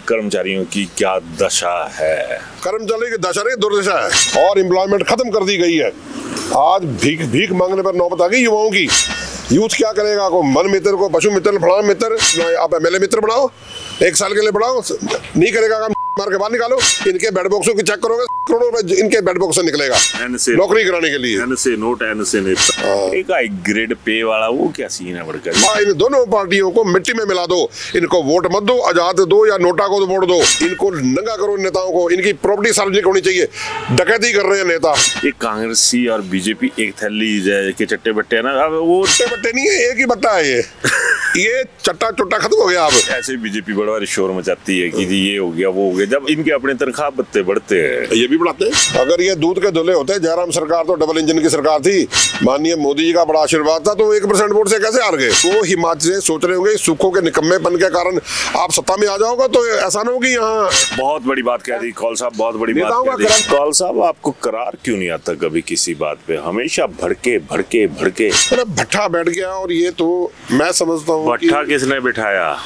कर्मचारियों की क्या दशा है? कर्मचारी की दशा नहीं, दुर्दशा है। और एम्प्लॉयमेंट खत्म कर दी गई है। आज भीख भीख मांगने पर नौबत आ गई युवाओं की। यूथ क्या करेगा? को मन मित्र, को पशु मित्र, फलाना मित्र, आप एमएलए मित्र बनाओ, 1 साल के लिए बढ़ाओ, नहीं करेगा काम मार के बाहर निकालो। इनके बेड बॉक्सों की चेक करोगे, करोड़ों रुपए इनके बेड बॉक्स से निकलेगा नौकरी कराने के लिए। एक ग्रेड पे वाला वो क्या सीन है बढ़कर? इन दोनों पार्टियों को मिट्टी में मिला दो। इनको वोट मत दो, आजाद दो या नोटा को वोट दो। इनको नंगा करो नेताओं को। इनकी प्रॉपर्टी सार्वजनिक होनी चाहिए। डकैती कर रहे हैं नेता। ये कांग्रेसी और बीजेपी एक थैली के चट्टे बट्टे है ना। अब वो चट्टे बट्टे नहीं है, एक ही बट्टा है ये चट्टा चुट्टा खत्म हो गया। अब ऐसे बीजेपी बड़ा शोर मचाती है कि जी ये हो गया वो हो गया, जब इनके अपने तनख्वाह बत्ते बढ़ते हैं ये भी बढ़ाते हैं। अगर ये दूध के धुले होते, जयराम सरकार तो डबल इंजन की सरकार थी, माननीय मोदी जी का बड़ा आशीर्वाद था, तो 1% वोट से कैसे हार गए? वो हिमाचल से सोच रहे होंगे सुखों के निकम्मेपन के कारण आप सत्ता में आ जाओगे तो ऐसा ना होगी। यहाँ बहुत बड़ी बात कह दी कौल साहब, बहुत बड़ी बात कह दी कौल साहब। आपको करार क्यों नहीं आता कभी किसी बात पे? हमेशा भड़के भड़के भड़के। अरे भट्ठा बैठ गया। और ये तो मैं समझता हूँ भट्ठा किसने बिठाया?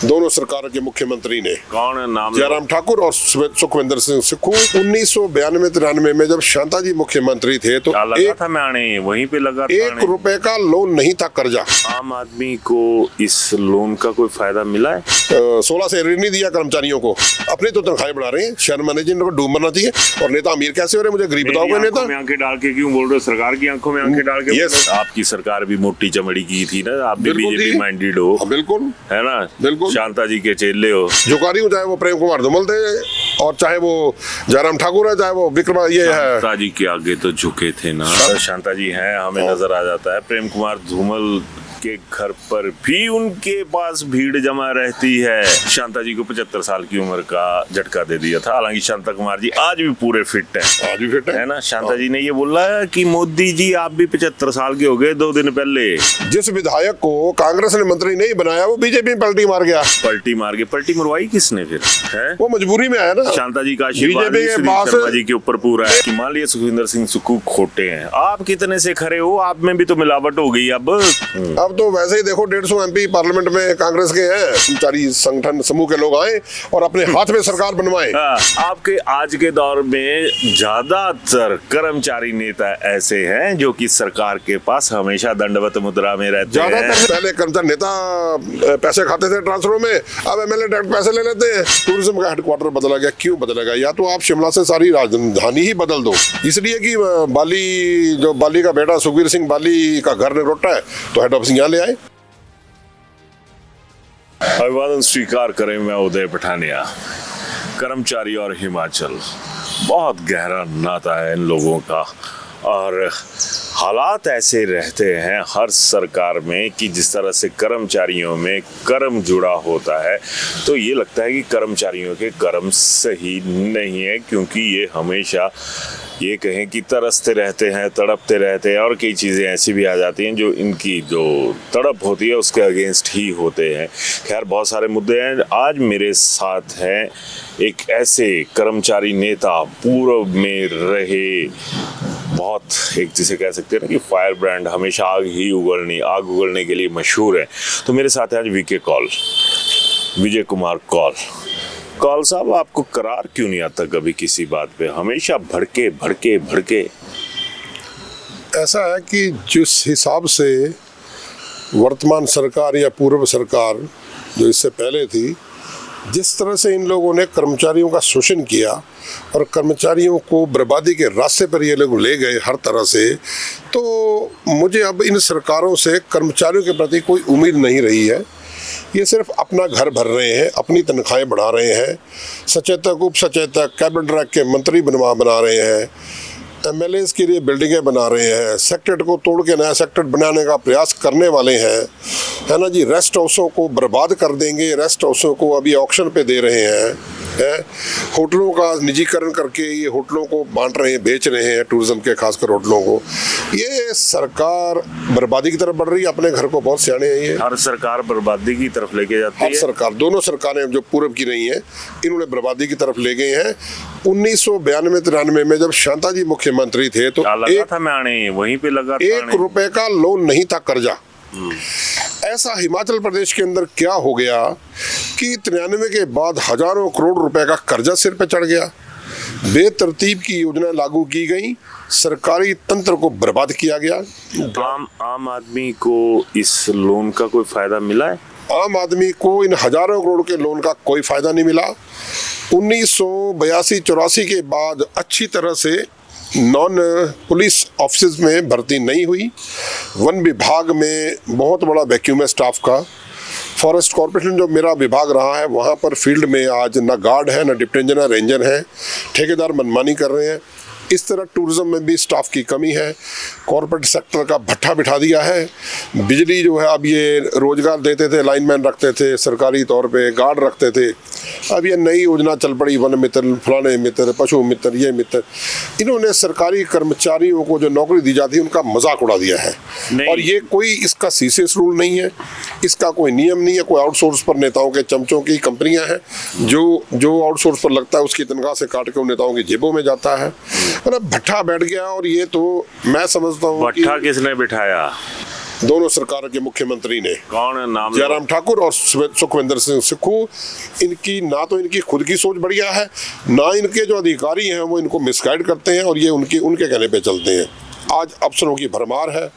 दोनों सरकार के मुख्यमंत्री ने। कौन है नाम? जयराम ठाकुर और सुखविंदर सिंह सुक्खू। 1992-93 में जब शांता जी मुख्यमंत्री थे तो था मैं आने वहीं पे लगा। 1 रुपए का लोन नहीं था, कर्जा। आम आदमी को इस लोन का कोई फायदा मिला है? 16 से ऋण नहीं दिया कर्मचारियों को। अपनी तो तनख्वाहें बढ़ा रहे हैं। शर्मा जी को डूब मरना चाहिए। और नेता अमीर कैसे हो रहे? मुझे गरीब बताओ कोई नेता। आंखें डाल के क्यों बोल रहे हो? सरकार की आंखों में आंखें डाल के। आपकी सरकार भी मोटी चमड़ी की थी ना, आप भी बीजेपी माइंडेड हो। बिल्कुल है ना, बिल्कुल। शांता जी के चेले हो। झुकारी हो, चाहे वो प्रेम कुमार धूमल थे और चाहे वो जयराम ठाकुर है, चाहे वो विक्रमा ये है। शांता जी के आगे तो झुके थे ना। शांता जी हैं, हमें नजर आ जाता है। प्रेम कुमार धूमल के घर पर भी उनके पास भीड़ जमा रहती है। शांता जी को 75 साल की उम्र का झटका दे दिया था। हालांकि शांता कुमार जी आज भी पूरे फिट है। आज भी फिट है ना। शांता जी ने ये बोला है कि मोदी जी आप भी 75 साल के हो गए 2 दिन पहले। जिस विधायक को कांग्रेस ने मंत्री नहीं बनाया वो बीजेपी में पलटी मार गया। पलटी मार के पलटी मरवाई किसने फिर? है वो मजबूरी में आया ना। शांता जी का आशीर्वाद शर्मा जी के ऊपर पूरा है कि मान लिया सुखविंदर सिंह सुक्खू खोटे हैं, आप कितने से खरे हो? आप में भी तो मिलावट हो गई। अब तो वैसे ही देखो 150 एमपी पार्लियामेंट में कांग्रेस के हैं। कर्मचारी संगठन समूह के लोग आए और अपने हाथ में सरकार बनवाए। आपके आज के दौर में ज्यादातर कर्मचारी नेता ऐसे हैं जो कि सरकार के पास हमेशा दंडवत मुद्रा में रहते हैं। पहले कर्मचारी नेता पैसे खाते थे ट्रांसफरों में, अब एमएलए डायरेक्ट पैसे ले लेते हैं। टूरिज्म का हेडक्वार्टर बदला गया। क्यों बदलेगा? या तो आप शिमला से सारी राजधानी ही बदल दो, इसलिए कि बाली का बेटा सुखबीर सिंह बाली का घर निरोटा है तो हेड ऑफिस यहाँ ले आए। अभिवादन स्वीकार करें, मैं उदय पठानिया। कर्मचारी और हिमाचल बहुत गहरा नाता है इन लोगों का। और हालात ऐसे रहते हैं हर सरकार में कि जिस तरह से कर्मचारियों में कर्म जुड़ा होता है, तो ये लगता है कि कर्मचारियों के कर्म सही नहीं है, क्योंकि ये हमेशा ये कहें कि तरसते रहते हैं, तड़पते रहते हैं। और कई चीज़ें ऐसी भी आ जाती हैं जो इनकी जो तड़प होती है उसके अगेंस्ट ही होते हैं। खैर, बहुत सारे मुद्दे हैं। आज मेरे साथ हैं एक ऐसे कर्मचारी नेता, पूर्व में रहे, बहुत एक जिसे कह सकते हैं ना कि फायर ब्रांड, हमेशा आग उगलने के लिए मशहूर है। तो मेरे साथ है आज विजय कुमार कौल। कौल साहब, आपको करार क्यों नहीं आता कभी किसी बात पे? हमेशा भड़के भड़के भड़के। ऐसा है कि जिस हिसाब से वर्तमान सरकार या पूर्व सरकार जो इससे पहले थी, जिस तरह से इन लोगों ने कर्मचारियों का शोषण किया और कर्मचारियों को बर्बादी के रास्ते पर ये लोग ले गए हर तरह से, तो मुझे अब इन सरकारों से कर्मचारियों के प्रति कोई उम्मीद नहीं रही है। ये सिर्फ अपना घर भर रहे हैं, अपनी तनख्वाहें बढ़ा रहे हैं, सचेतक, उप सचेतक, कैबिनेट रैंक के मंत्री बना रहे हैं, एमएलएस के लिए बिल्डिंगें बना रहे हैं, सेक्रेट को तोड़ के नया सेक्रेट बनाने का प्रयास करने वाले हैं, है ना जी। रेस्ट हाउसों को बर्बाद कर देंगे। रेस्ट हाउसों को अभी ऑक्शन पे दे रहे हैं। होटलों का निजीकरण करके ये होटलों को बांट रहे हैं, बेच रहे हैं, टूरिज्म के खासकर होटलों को। ये सरकार बर्बादी की तरफ बढ़ रही है। अपने घर को बहुत सियाने हैं ये। हर सरकार बर्बादी की तरफ लेके जाती है। हर सरकार, दोनों सरकारें जो पूर्व की रही हैं, इन्होंने बर्बादी की तरफ ले गए हैं। 1992-93 में जब शांता जी मुख्यमंत्री थे तो वहीं पे लगा 1 रुपए का लोन नहीं था, कर्जा। ऐसा हिमाचल प्रदेश के अंदर क्या हो गया कि 93 के बाद हजारों करोड़ रुपए का कर्जा सिर पे चढ़ गया, बेतरतीब की योजना लागू की गई, सरकारी तंत्र को बर्बाद किया गया। आम आदमी को इस लोन का कोई फायदा मिला है? आम आदमी को इन हजारों करोड़ के लोन का कोई फायदा नहीं मिला। 1982-84 के बाद अच्छी तरह से नॉन पुलिस ऑफिस में भर्ती नहीं हुई। वन विभाग में बहुत बड़ा वैक्यूम है स्टाफ का। फॉरेस्ट कॉर्पोरेशन जो मेरा विभाग रहा है वहाँ पर फील्ड में आज ना गार्ड है, ना डिप्टी इंजीनियर, रेंजर है, ठेकेदार मनमानी कर रहे हैं। इस तरह टूरिज्म में भी स्टाफ की कमी है। कॉर्पोरेट सेक्टर का भट्ठा बिठा दिया है। बिजली जो है, अब ये रोजगार देते थे, लाइनमैन रखते थे, सरकारी तौर पे गार्ड रखते थे, अब ये नई योजना चल पड़ी, वन मित्र, फलाने मित्र, पशु मित्र, ये मित्र। इन्होंने सरकारी कर्मचारियों को जो नौकरी दी जाती है उनका मजाक उड़ा दिया है। और ये कोई इसका सीसेस रूल नहीं है, इसका कोई नियम नहीं है। कोई आउटसोर्स पर नेताओं के चमचों की कंपनियां हैं, जो आउटसोर्स पर लगता है उसकी तनख्वाह से काट के उन नेताओं की जेबों में जाता है। मतलब भट्ठा बैठ गया। और ये तो मैं समझता हूँ भट्ठा किसने बिठाया? दोनों सरकार के मुख्यमंत्री ने। कौन है नाम? जयराम ठाकुर और सुखविंदर सिंह सुक्खू। इनकी ना तो इनकी खुद की सोच बढ़िया है, ना इनके जो अधिकारी हैं वो इनको मिसगाइड करते हैं और ये उनके कहने पे चलते हैं। आज अफसरों की भरमार है।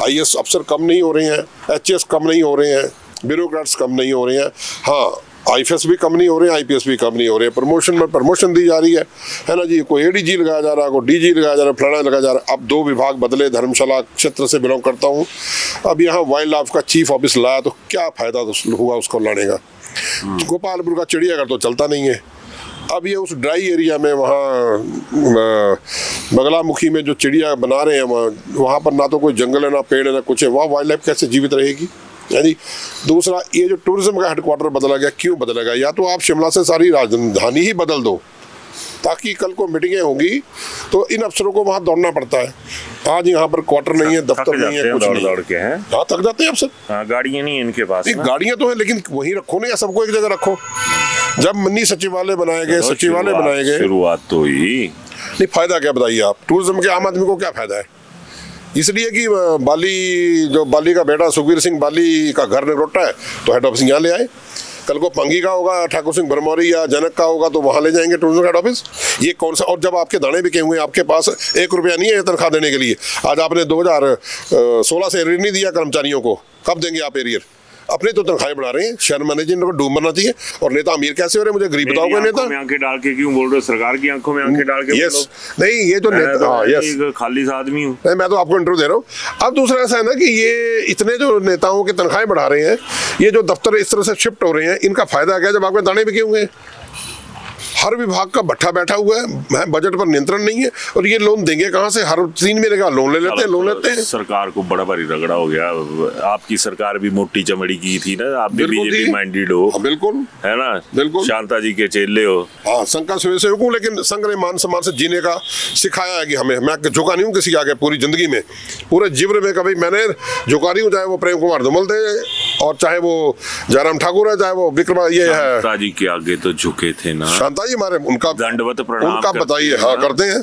IAS अफसर कम नहीं हो रहे हैं, HS कम नहीं हो रहे हैं, ब्यूरोक्रेट्स कम नहीं हो रहे हैं। हाँ, IFS भी कम नहीं हो रहे हैं, IPS भी कम नहीं हो रहे हैं। प्रमोशन में प्रमोशन दी जा रही है ना जी। कोई ADG लगाया जा रहा है, कोई DG लगाया जा रहा है, फलाना लगाया जा रहा है। अब 2 विभाग बदले। धर्मशाला क्षेत्र से बिलोंग करता हूँ। अब यहाँ वाइल्ड लाइफ का चीफ ऑफिस लाया तो क्या फायदा हुआ उसको लाने का। गोपालपुर का चिड़ियाघर तो चलता नहीं है। अब ये उस ड्राई एरिया में वहाँ बगलामुखी में जो चिड़िया बना रहे हैं वहाँ पर ना तो कोई जंगल है, ना पेड़ है, ना कुछ है। वहाँ वाइल्ड लाइफ कैसे जीवित रहेगी? यानी दूसरा, ये जो टूरिज्म का हेडक्वार्टर बदला गया, क्यों बदला गया? या तो आप शिमला से सारी राजधानी ही बदल दो ताकि कल को मीटिंगें होंगी तो इन अफसरों को वहाँ दौड़ना पड़ता है। आज यहाँ पर क्वार्टर नहीं है, दफ्तर नहीं है, कुछ नहीं। दौड़ के हैं। हाँ, थक जाते हैं अफसर। हाँ, गाड़ियाँ नहीं है इनके पास। गाड़ियाँ तो है लेकिन वहीं रखो ना, या सबको एक जगह रखो। जब मिनी सचिवालय बनाए गए, सचिवालय बनाए गए, शुरुआत तो हुई नहीं। फायदा क्या बताइए आप? टूरिज्म के आम आदमी को क्या फायदा है? इसलिए कि बाली का बेटा सुखबीर सिंह बाली का घर निगरोटा है तो हेड ऑफिस यहाँ ले आए। कल को पंगी का होगा, ठाकुर सिंह भरमौरी या जनक का होगा तो वहाँ ले जाएंगे टूरिज्म हेड ऑफिस। ये कौन सा? और जब आपके दाने बिके हुए, आपके पास 1 रुपया नहीं है तनख्वाह देने के लिए। आज आपने 2016 से एरियर नहीं दिया कर्मचारियों को, कब देंगे आप एरियर? अपने तो तनख्वाहें बढ़ा रहे हैं। शहर मैनेजर को डूब मरना चाहिए। और नेता अमीर कैसे हो रहे हैं मुझे गरीब बताओ। कोई नेता आंखें डाल के क्यों बोल रहे हो? सरकार की आंखों में आंखें डाल के यस नहीं, ये तो नेता। हाँ, यस, खाली सा आदमी हूँ नहीं, मैं तो आपको इंटरव्यू दे रहा हूँ। अब दूसरा ऐसा है ना कि ये इतने जो नेताओं की तनख्वाहें बढ़ा रहे हैं, ये जो दफ्तर इस तरह से शिफ्ट हो रहे हैं, इनका फायदा क्या? जब आपके दाने बिके हुए हैं, हर विभाग का भट्ठा बैठा हुआ है, बजट पर नियंत्रण नहीं है। और ये लोन देंगे कहाँ से? हर 3 महीने का लोन ले लेते हैं। सरकार को बड़ा भारी रगड़ा हो गया। आपकी सरकार भी मोटी चमड़ी की थी ना, आप भी बीजेपी माइंडेड हो। बिल्कुल है ना, बिल्कुल। शांता जी के चेले हो। हाँ, संघ का स्वयंसेवक हूँ, लेकिन संघ ने मान सम्मान से जीने का सिखाया है कि हमें, मैं झुका नहीं हूँ किसी के आगे पूरी जिंदगी में। पूरे जीवन में कभी मैंने झुका नहीं हूँ, चाहे वो प्रेम कुमार धूमल थे और चाहे वो जयराम ठाकुर है, चाहे वो विक्रमा ये है। शांता जी के आगे तो झुके थे ना। शांता जी हमारे, उनका दंडवत प्रणाम उनका बताइए। हाँ, करते हैं।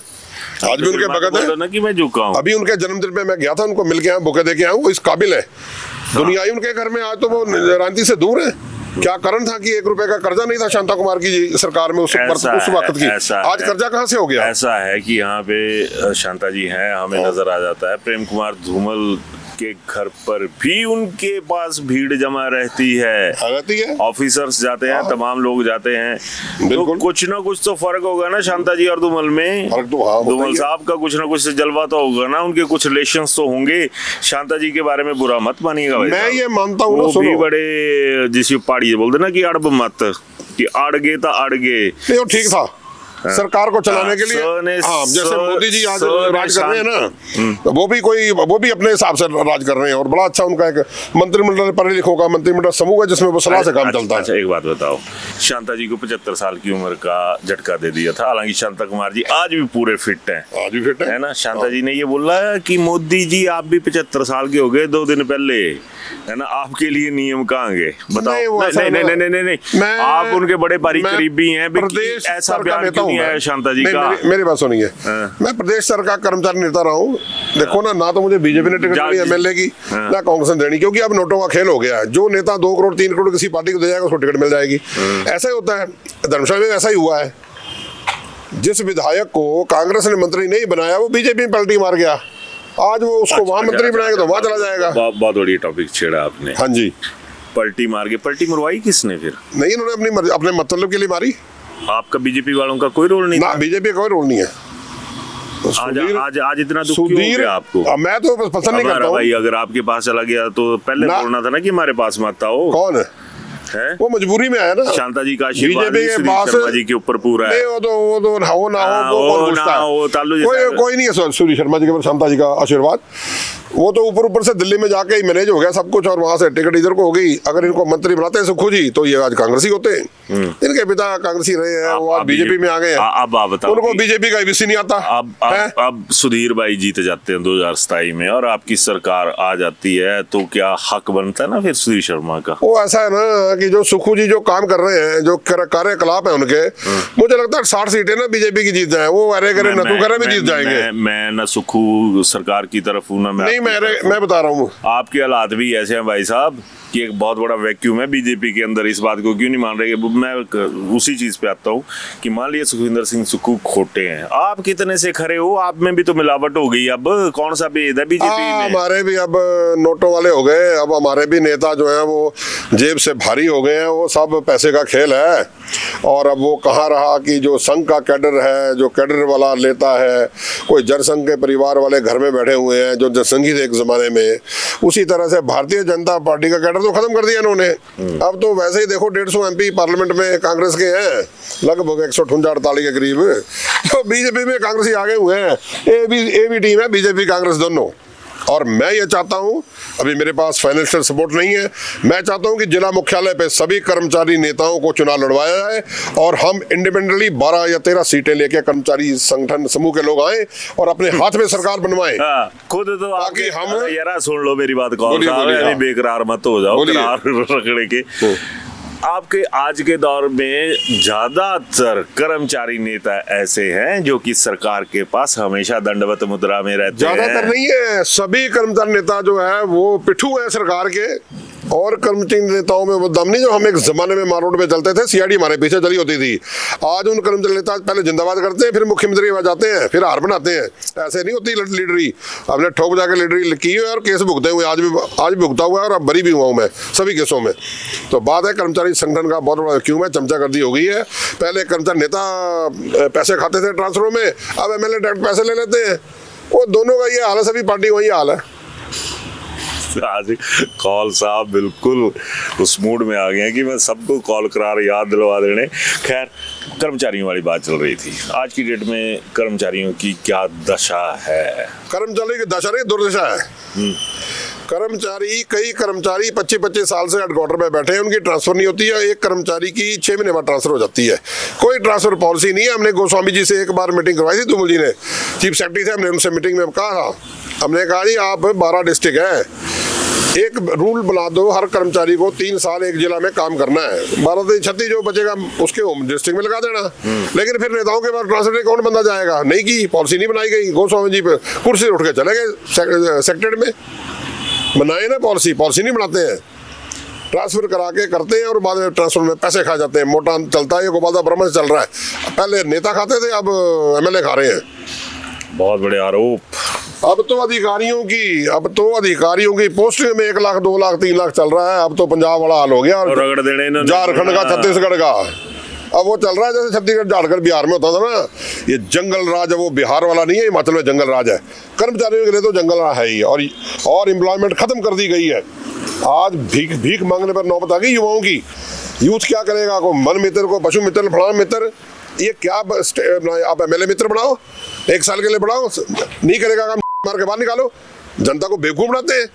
आज भी उनके भगत है ना कि मैं झुका हूँ। अभी उनके जन्मदिन पे मैं गया था, उनको मिल के आया, बुके दे के आया हूँ। इस काबिल है दुनिया ही उनके घर में। आज तो वो राजनीति से दूर है। क्या कारण था कि 1 रुपए का कर्जा नहीं था शांता कुमार की सरकार में उस वक्त की। आज कर्जा कहाँ से हो गया? ऐसा है कि यहाँ पे शांता जी हैं, हमें नजर आ जाता है। प्रेम कुमार धूमल के घर पर भी उनके पास भीड़ जमा रहती है। ऑफिसर्स जाते हैं, तमाम लोग जाते हैं। तो कुछ ना कुछ तो फर्क होगा ना शांता जी और धूमल में। धूमल साहब का कुछ ना कुछ जलवा तो होगा ना, उनके कुछ रिलेशंस तो होंगे। शांता जी के बारे में बुरा मत मानिएगा। मैं ये मानता हूँ वो भी बड़े जिसे पहाड़ी बोलते ना कि अड़ब मत, कि अड़गे तो अड़गे। ठीक था सरकार को चलाने के लिए। हाँ, जैसे मोदी जी आज राज कर रहे हैं ना, वो भी अपने हिसाब से राज कर रहे हैं। और बड़ा अच्छा उनका एक मंत्रिमंडल, पढ़े लिखों का मंत्रिमंडल समूह है जिसमें वो सलाह से काम चलता है। अच्छा, एक बात बताओ, शांता जी को 75 साल की उम्र का झटका दे दिया था। हालांकि शांता कुमार जी आज भी पूरे फिट हैं। आज भी फिट है ना। शांता जी ने ये बोला कि मोदी जी आप भी 75 साल के हो गए 2 दिन पहले, है ना, आपके लिए नियम कहाँ गए बताओ? नहीं, आप उनके बड़े भारी करीबी हैं। प्रदेश ऐसा बयान हूँ नहीं मैं। आया शांता जी नहीं, का? मेरी बात सुनिए, हाँ। मैं प्रदेश सरकार का कर्मचारी नेता रहा हूँ। देखो ना तो मुझे बीजेपी ने टिकट दी एमएलए की, ना कांग्रेस ने देनी, क्योंकि अब नोटों का खेल हो गया है। जो नेता 2 करोड़ 3 करोड़ किसी पार्टी को दे जाएगा उसको टिकट मिल जाएगी। ऐसा ही होता है, धर्मशाला में ऐसा ही हुआ है। जिस विधायक को कांग्रेस ने मंत्री नहीं बनाया वो बीजेपी में पलटी मार गया, आज वो उसको वहां मंत्री बनाएगा तो वहां चला जाएगा। बहुत बड़ी टॉपिक छेड़ा आपने। हाँ जी। पलटी मार के, पलटी मरवाई किसने फिर? नहीं, उन्होंने अपने मतलब के लिए मारी। आपका बीजेपी वालों का कोई रोल नहीं ना, था? बीजेपी का कोई रोल नहीं है। आज इतना दुख क्यों हो गया आपको? मैं तो पसंद नहीं करता हूँ भाई, अगर आपके पास चला गया तो पहले बोलना था ना कि हमारे पास मत आओ। कौन है? वो मजबूरी में आया ना। शांता जी का आशीर्वाद बीजेपी के पास शर्मा जी के ऊपर पूरा है। नहीं, वो हो ना हो, वो कौन पूछता है? कोई नहीं है सूर्य शर्मा जी के ऊपर शांता जी का आशीर्वाद। वो तो ऊपर से दिल्ली में जाके ही मैनेज हो गया सब कुछ, और वहां से टिकट इधर को हो गई। अगर इनको मंत्री बनाते हैं सुखू जी तो ये आज कांग्रेसी होते हैं। इनके पिता कांग्रेसी रहे हैं, वो आज बीजेपी में आ गए हैं। अब आप बताओ, उनको बीजेपी का एबीसी नहीं आता। अब सुधीर भाई जीत जाते हैं 2027 में और आपकी सरकार आ जाती है, तो क्या हक बनता है ना फिर सुधीर शर्मा का? वो ऐसा है ना कि जो सुखू जी जो काम कर रहे हैं, जो कार्यकलाप है उनके, मुझे लगता है 60 सीटें ना बीजेपी की जीत जाए। वो अरे करे नतू करे भी जीत जाएंगे। मैं ना सुखू सरकार की तरफ हूँ ना मैं बता रहा हूँ। आपके हालात भी ऐसे हैं भाई साहब कि एक बहुत बड़ा वैक्यूम है बीजेपी के अंदर। इस बात को क्यों नहीं मान रहे? मैं उसी चीज पे आता हूँ कि मान लिया सुखविंदर सिंह सुक्खू खोटे हैं, आप कितने से खरे हो? आप में भी तो मिलावट हो गई। अब कौन सा भेद है बीजेपी में? हमारे भी अब नोटों वाले हो गए। अब हमारे भी नेता जो है वो जेब से भारी हो गए हैं। वो सब पैसे का खेल है। और अब वो कहाँ रहा कि जो संघ का कैडर है, जो कैडर वाला लेता है, कोई जनसंघ के परिवार वाले घर में बैठे हुए हैं जो जनसंघी थे एक जमाने में, उसी तरह से भारतीय जनता पार्टी का कैडर तो खत्म कर दिया इन्होंने। अब तो वैसे ही देखो 150 एमपी पार्लियामेंट में कांग्रेस के हैं, लगभग 158 के करीब। तो बीजेपी में कांग्रेसी आगे हुए हैं। ए भी टीम है, बीजेपी कांग्रेस दोनों। और मैं ये चाहता हूं, अभी मेरे पास फाइनेंशियल सपोर्ट नहीं है, मैं चाहता हूं कि जिला मुख्यालय पे सभी कर्मचारी नेताओं को चुनाव लड़वाया जाए और हम इंडिपेंडेंटली 12 या 13 सीटें लेके कर्मचारी संगठन समूह के लोग आए और अपने हाथ में सरकार बनवाएं। खुद तो ताकि हम यार सुन लो मेरी बात, कौन सा बेकरार मत हो जाओ रगड़े के। आपके आज के दौर में ज्यादातर कर्मचारी नेता ऐसे हैं जो कि सरकार के पास हमेशा दंडवत मुद्रा में रहते हैं। ज्यादातर नहीं है, सभी कर्मचारी नेता जो है वो पिट्ठू है सरकार के। और कर्मचारी नेताओं में वो दम नहीं जो हम एक जमाने में मारोड पे चलते थे, सीआईडी हमारे पीछे चली होती थी। आज उन कर्मचारी नेता पहले जिंदाबाद करते हैं, फिर मुख्यमंत्री आ जाते हैं, फिर हार बनाते हैं। ऐसे नहीं होती लीडरी। हमने ठोक जाकर लीडरी की है और केस भुगते हुए आज भी भुगता हुआ है और अब बरी भी हुआ हूँ मैं सभी केसों में। तो बात है कर्मचारी संगठन का बहुत बड़ा क्यों है, चमचागर्दी हो गई है। पहले कर्मचारी नेता पैसे खाते थे ट्रांसफरों में, अब एमएलए डायरेक्ट पैसे ले लेते हैं। वो दोनों का ये हाल है, सभी पार्टी वही हाल है। आज कॉल साहब बिल्कुल उस मूड में आ गए हैं कि मैं सबको कॉल करार याद दिलवा देने। खैर, कर्मचारियों वाली बात चल रही थी। आज की डेट में कर्मचारियों की क्या दशा है? कर्मचारी की दशा नहीं, दुर्दशा है। कई कर्मचारी 25-25 साल से हेडक्वार्टर में बैठे हैं, उनकी ट्रांसफर नहीं होती है। एक कर्मचारी की 6 महीने बाद ट्रांसफर हो जाती है। कोई ट्रांसफर पॉलिसी नहीं है। हमने गोस्वामी जी से एक बार मीटिंग करवाई थी, तुमुल जी ने चीफ सेक्रेटरी थे, हमने उनसे मीटिंग में कहा, हमने कहा जी आप 12 डिस्ट्रिक्ट है, एक रूल बना दो, हर कर्मचारी को 3 साल एक जिला में काम करना है। 12-36 जो बचेगा उसके होम डिस्ट्रिक्ट में लगा देना। लेकिन फिर नेताओं के बाद ट्रांसफर कौन बंदा जाएगा? नहीं की पॉलिसी नहीं बनाई गई। गोस्वामी जी पे कुर्सी उठ के चले गए सेक्रेटरी में। बनाए ना पॉलिसी नहीं बनाते हैं, ट्रांसफर करा के करते हैं और बाद में ट्रांसफर में पैसे खा जाते हैं। मोटा चलता है, ये गोपाल ब्रह्म से चल रहा है। पहले नेता खाते थे, अब एमएलए खा रहे हैं। बहुत बड़े आरोप। अब तो अधिकारियों की पोस्ट में 1 लाख 2 लाख 3 लाख चल रहा है। अब तो पंजाब वाला हाल हो गया और रगड़ देने झारखंड का, छत्तीसगढ़ का अब वो चल रहा है जैसे छत्तीसगढ़ झारखंड बिहार में होता था ना। ये जंगल राज है, वो बिहार वाला नहीं है, हिमाचल में जंगल राज है। कर्मचारियों के लिए तो जंगल राज है ही। और एम्प्लॉयमेंट खत्म कर दी गई है। आज भीख मांगने पर नौबत आ गई युवाओं की। यूथ क्या करेगा? को मन मित्र, को पशु मित्र, फलाना मित्र, ये क्या आप एमएलए मित्र बनाओ, 1 साल के लिए बढ़ाओ, नहीं करेगा काम मार के बाहर निकालो। जनता को बेवकूफ बनाते हैं।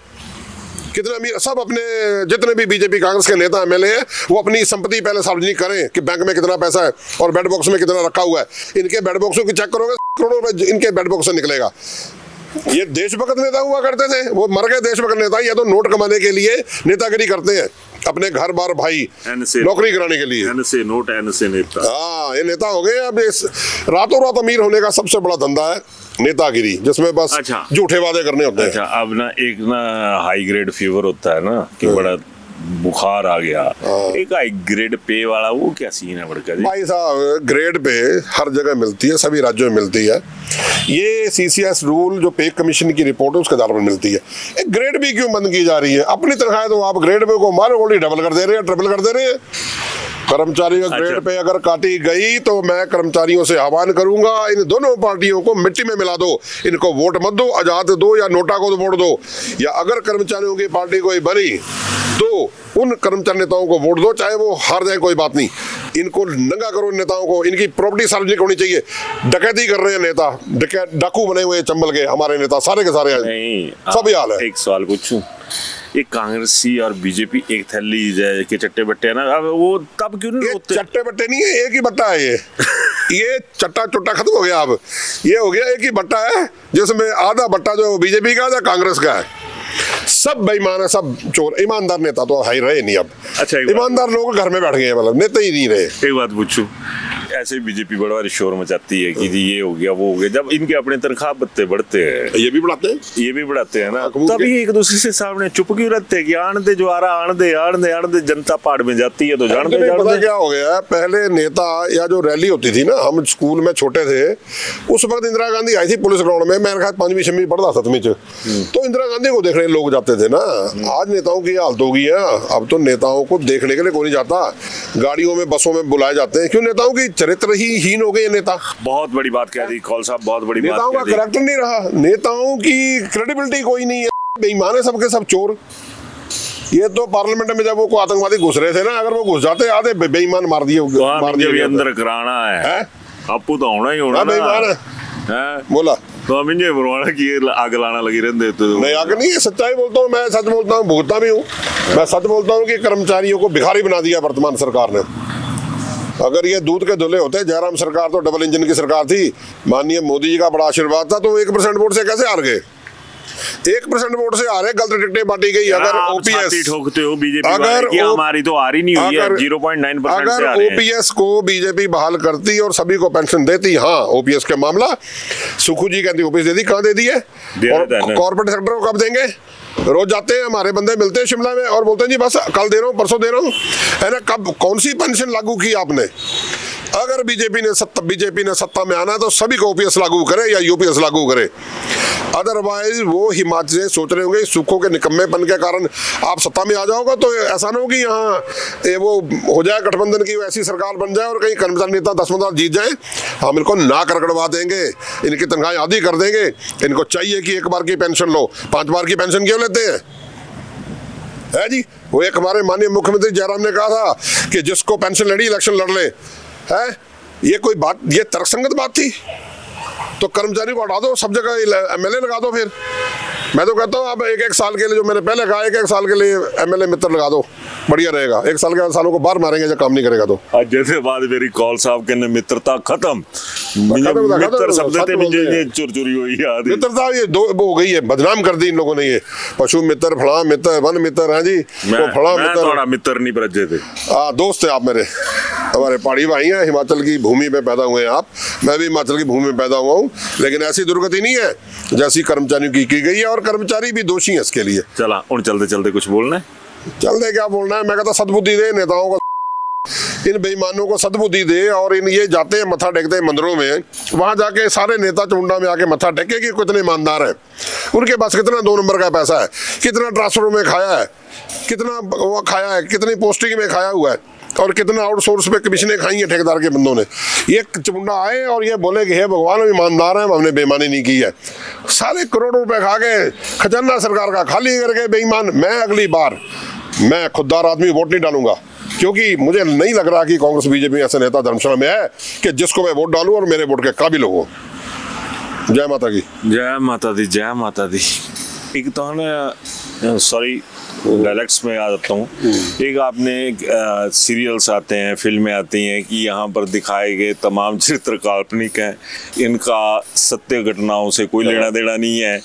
कितने अमीर सब अपने, जितने भी बीजेपी कांग्रेस के नेता एमएलए हैं, वो अपनी संपत्ति पहले सार्वजनिक करें कि बैंक में कितना पैसा है और बेड बॉक्स में कितना रखा हुआ है। इनके बेड बॉक्सों की चेक करोगे, करोड़ों रुपए इनके बेड बॉक्स से निकलेगा। ये देशभक्त नेता हुआ करते थे, वो मर गए देशभक्त नेता। ये तो नोट कमाने के लिए नेतागिरी करते हैं। अपने घर बार भाई NSA नौकरी कराने के लिए। NSA नोट NSA नेता। हाँ, ये नेता हो गए। अब इस रातों रात अमीर होने का सबसे बड़ा धंधा है नेतागिरी, जिसमें बस अच्छा। झूठे वादे करने होते हैं। अच्छा, अब ना एक ना हाई ग्रेड फीवर होता है ना कि बड़ा बुखार आ गया, एक हाई ग्रेड पे वाला, वो क्या सीन है बड़का जी? भाई साहब, ग्रेड पे हर जगह मिलती है, सभी राज्यों में मिलती है। ये CCS रूल जो पे कमीशन की रिपोर्ट है उसके आधार पर मिलती है। एक ग्रेड भी क्यों बंद की जा रही है? अपनी तनख्वाह तो आप ग्रेड पे को मारो गोली डबल कर दे रहे हैं, ट्रिपल कर दे रहे हैं। कर्मचारियों का ग्रेड पे अगर काटी गई तो मैं कर्मचारियों से आह्वान करूंगा, इन दोनों पार्टियों को मिट्टी में मिला दो, इनको वोट मत दो, आजाद दो या नोटा को वोट दो। या अगर कर्मचारियों की पार्टी कोई बनी तो उन कर्मचारी नेताओं को वोट दो, चाहे वो हार जाए कोई बात नहीं। इनको नंगा करो, नेताओं को। इनकी प्रॉपर्टी सार्वजनिक होनी चाहिए। डकैती कर रहे हैं नेता, डाकू बने हुए चंबल के हमारे नेता सारे के सारे। नहीं, सब हाल है। एक सवाल पूछूं, ये कांग्रेसी और बीजेपी एक थैली के चट्टे बट्टे है ना, अब वो तब क्यों नहीं होते? चट्टे बट्टे नहीं है, एक ही बट्टा है ये चट्टा चुट्टा खत्म हो गया। अब ये हो गया एक ही बट्टा है, जिसमें आधा बट्टा जो है वो बीजेपी का, आधा कांग्रेस का है। सब बेईमान है, सब चोर। ईमानदार नेता तो है रहे नहीं अब। अच्छा, ईमानदार लोग घर में बैठ गए, मतलब नेता ही नहीं रहे। एक बात पूछूं, ऐसे बीजेपी बड़ा बार शोर मचाती है कि जी ये हो गया वो हो गया, जब इनके अपने तनख्वाह भत्ते बढ़ते हैं, ये भी बढ़ाते हैं, ये भी बढ़ाते हैं ना, तभी एक दूसरे से सामने चुप क्यों रहते हैं कि आन दे जो आ रहा, आन दे, जनता पहाड़ में जाती है तो जान दे। पता क्या हो गया, पहले नेता या जो रैली होती थी ना, हम स्कूल में छोटे थे उस वक्त इंदिरा गांधी आई थी पुलिस ग्राउंड में, मेरे ख्याल 5वीं 6वीं पढ़ता 7वीं च, तो इंदिरा गांधी को देखने लोग जाते थे ना। आज नेताओं की हालत हो गई है, अब तो नेताओं को देखने के लिए कोई नहीं जाता, गाड़ियों में बसों में बुलाए जाते हैं। क्यों? नेताओं की चरित्र ही हीन हो गए नेता। बहुत बड़ी बात कह दी कौल साहब, बहुत बड़ी बात नेताओं का करैक्टर नहीं रहा, नेताओं की क्रेडिबिलिटी कोई नहीं है, बेईमान है सबके सब चोर। ये तो पार्लियामेंट में जब वो आतंकवादी घुस रहे थे ना, अगर वो घुस जाते आधे बेईमान मार दिए अंदर कराना है, आपको तो होना ही होना बेईमान है। बोला तो हम इंजे भरवाना की आग लाना लगी रहते तो नहीं, आगे नहीं, सच्चाई बोलता हूँ मैं, सच बोलता हूँ, भुगता भी हूँ। मैं सच बोलता हूँ कि कर्मचारियों को भिखारी बना दिया वर्तमान सरकार ने। अगर ये दूध के धुले होते, जयराम सरकार तो डबल इंजन की सरकार थी, माननीय मोदी जी का बड़ा आशीर्वाद था, तो 1% वोट से कैसे हार गए? 1% वोट से हारे, गलत टिकटें बांटी गई। अगर ओपीएस ठोकते हो बीजेपी, अगर हमारी तो हारी नहीं हुई है, 0.9% से अगर ओपीएस को बीजेपी बहाल करती और सभी को पेंशन देती, हाँ ओपीएस का मामला सुखू जी कहती ओपीएस दे दी, कहाँ दे दी है? और कॉर्पोरेट सेक्टर को कब देंगे? रोज जाते हैं हमारे बंदे, मिलते हैं शिमला में और बोलते हैं जी बस कल दे रहा हूँ, परसों दे रहा हूँ, है ना। कब कौन सी पेंशन लागू की आपने? अगर बीजेपी ने सत्ता में आना है तो सभी को ओपीएस लागू करे या यूपीएस लागू करे। अदरवाइज वो हिमाचल से सोच रहे होंगे सुखों के निकम्मेपन के कारण आप सत्ता में आ जाओगे, तो ऐसा ना हो कि यहाँ वो हो जाए गठबंधन की ऐसी सरकार बन जाए और कहीं कर्मचारी नेता 10-15 जीत जाए, हम इनको नाक रगड़वा देंगे, इनकी तनख्वाहें आधी कर देंगे। इनको चाहिए कि एक बार की पेंशन लो, 5 बार की पेंशन क्यों लेते हैं? है जी, वो एक हमारे माननीय मुख्यमंत्री जयराम ने कहा था कि जिसको पेंशन लेनी इलेक्शन लड़ ले, है ये कोई बात, ये तर्कसंगत बात थी? तो कर्मचारी को हटा दो, सब जगह एमएलए लगा दो। फिर मैं तो कहता हूँ अब 1-1 साल के लिए, जो मैंने पहले कहा 1-1 साल के लिए एमएलए मित्र लगा दो, बढ़िया रहेगा। 1 साल के सालों को बाहर मारेंगे जब काम नहीं करेगा तो। आज जैसे बात मेरी कौल साहब के मित्रता खत्म, मित्र शब्द थे मुझे चुरचुरी हुई याद। मित्रता ये दो वो हो गई है, बदनाम कर दी इन लोगों ने। ये पशु मित्र, फला मित्र, वन मित्र है जी, तो फला मित्र, थोड़ा मित्र नहीं बरजे थे। दोस्त थे आप मेरे, हमारे पहाड़ी भाई हैं, हिमाचल की भूमि पे पैदा हुए हैं आप, मैं भी हिमाचल की भूमि में पैदा हुआ हूँ, लेकिन ऐसी दुर्गति नहीं है जैसी कर्मचारियों की गई है, और कर्मचारी भी दोषी है इसके लिए। चला उन चलते चलते कुछ बोलना है? चलते क्या बोलना है, मैं कहता सद्बुद्धि दे नेताओं को, इन बेईमानों को सद्बुद्धि दे। और इन ये जाते हैं मत्था टेकते हैं मंदिरों में, वहां जाके सारे नेता चुंडा में आके मत्था टेके कि कितने ईमानदार हैं, उनके पास कितना 2 नंबर का पैसा है, कितना ट्रांसफर में खाया है, कितना वो खाया है, कितनी पोस्टिंग में खाया हुआ है, और कितना आउटसोर्स पे कमीशनें खाई हैं ठेकेदार के बंदों ने। ये चमुंडा आए और ये बोले कि हे भगवान हम ईमानदार हैं, हमने बेईमानी नहीं की है। सारे करोड़ों रुपए खा गए, खजाना सरकार का खाली करके बेईमान। मैं अगली बार मैं खुददार आदमी वोट नहीं डालूंगा, क्योंकि मुझे नहीं लग रहा कि कांग्रेस बीजेपी ऐसे नेता धर्मशाला में है कि जिसको मैं वोट डालूं और मेरे वोट के काबिल हो। जय माता की। जय माता दी, जय माता दी। एक तो ना सॉरी डायलेक्ट्स में आ जाता हूँ, एक आपने सीरियल्स आते हैं, फिल्में आती हैं कि यहाँ पर दिखाए गए तमाम चरित्र काल्पनिक हैं, इनका सत्य घटनाओं से कोई लेना देना नहीं है,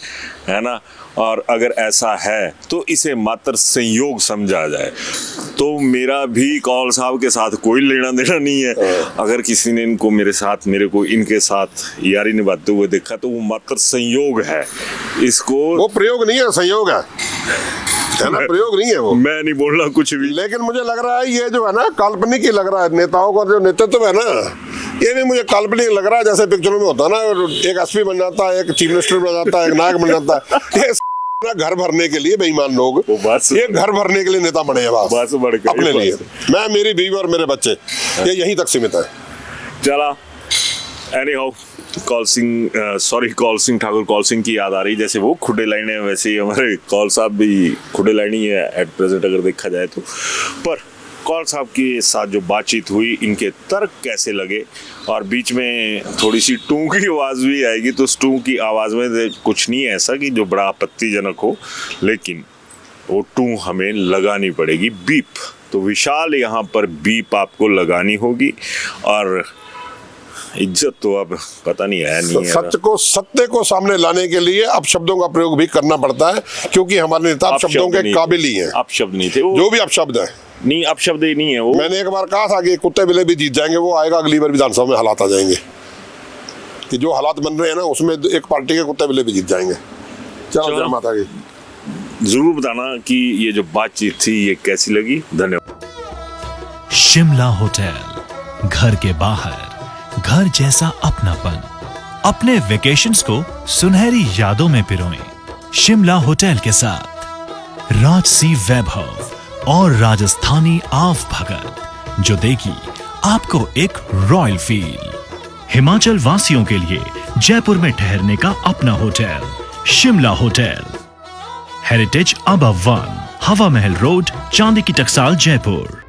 है ना। और अगर ऐसा है तो इसे मात्र संयोग समझा जाए। तो मेरा भी कौल साहब के साथ कोई लेना देना नहीं है। अगर किसी ने इनको मेरे को इनके साथ यारी निभाते हुए देखा तो वो मात्र संयोग है। इसको वो प्रयोग नहीं है, संयोग है ना, प्रयोग नहीं है वो। मैं नहीं बोल रहा कुछ भी, लेकिन मुझे लग रहा है ये जो है ना काल्पनिक ही लग रहा है। नेताओं का जो नेतृत्व है ना, ये भी मुझे काल्पनिक लग रहा है। जैसे पिक्चरों में होता है ना, एक एसपी बन जाता है, एक चीफ मिनिस्टर बन जाता है, एक नायक बन जाता है। ये घर भरने के लिए बेईमान लोग, ये घर भरने के लिए नेता बने हैं बस अपने लिए। मैं, मेरी बीवी और मेरे बच्चे, ये यहीं तक सीमित है। चला एनीहाउ, कौल सिंह ठाकुर कौल सिंह की याद आ रही। जैसे वो खुडे लाइन है वैसे ही हमारे कौल साहब भी खुडे लाइन ही है एट प्रेजेंट अगर देखा जाए तो। पर कौल साहब के साथ जो बातचीत हुई, इनके तर्क कैसे लगे, और बीच में थोड़ी सी टू की आवाज़ भी आएगी, तो उस टू की आवाज़ में कुछ नहीं ऐसा कि जो बड़ा आपत्तिजनक हो, लेकिन वो टू हमें लगानी पड़ेगी, बीप। तो विशाल यहाँ पर बीप आपको लगानी होगी। और इज्जत तो अब पता नहीं है नहीं है। सत्य को सामने लाने के लिए अपशब्दों का प्रयोग भी करना पड़ता है, क्योंकि हमारे नेता अपशब्दों के काबिल ही हैं। अपशब्द नहीं थे वो, जो भी अपशब्द है नहीं, अपशब्द ही नहीं है वो। मैंने एक बार कहा था कि कुत्ते बिल्ली भी जीत जाएंगे, वो आएगा अगली बार विधानसभा में हालात आ जाएंगे कि जो हालात बन रहे हैं ना, उसमें एक पार्टी के कुत्ते बिल्ली भी जीत जाएंगे। चलो जय माता की। जरूर बताना कि ये जो बातचीत थी ये कैसी लगी। धन्यवाद। शिमला होटल, घर के बाहर घर जैसा अपनापन। अपने वेकेशंस को सुनहरी यादों में पिरोएं शिमला होटल के साथ। राजसी वैभव और राजस्थानी आव भगत, जो देगी आपको एक रॉयल फील। हिमाचल वासियों के लिए जयपुर में ठहरने का अपना hotel, Shimla hotel. Heritage above 1, हवा महल रोड, चांदी की टकसाल, जयपुर।